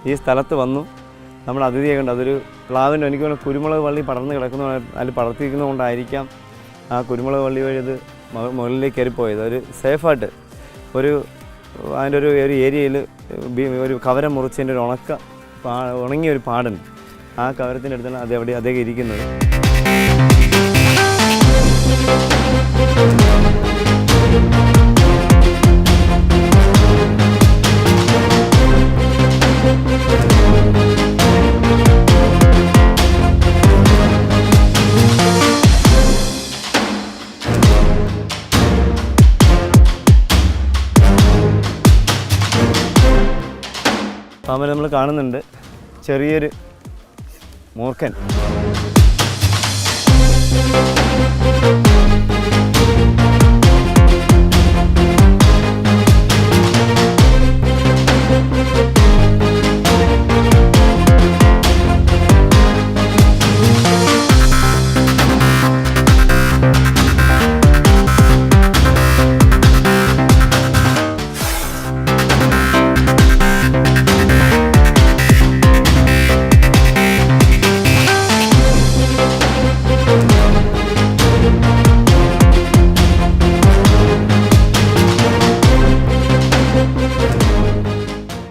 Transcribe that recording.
ഈ സ്ഥലത്ത് വന്നു നമ്മൾ അതിഥിയെ കണ്ട്. അതൊരു പ്ലാവിൻ്റെ എനിക്ക് തോന്നുന്നു കുരുമുളക് വള്ളി പടർന്ന് കിടക്കുന്ന അതിൽ പടർത്തിയിരിക്കുന്നത് കൊണ്ടായിരിക്കാം ആ കുരുമുളക് വള്ളി വഴി അത് മുകളിലേക്ക് കയറിപ്പോയത്. ഒരു സേഫായിട്ട് അതിൻ്റെ ഒരു ഏരിയയിൽ ഒരു കവരം മുറിച്ചതിൻ്റെ ഒരു ഉണങ്ങിയ ഒരു പാടുണ്ട്. ആ കവരത്തിൻ്റെ അടുത്താണ് അദ്ദേഹം ഇരിക്കുന്നത്. പാമ്പിനെ നമ്മൾ കാണുന്നുണ്ട്, ചെറിയൊരു മൂർഖൻ.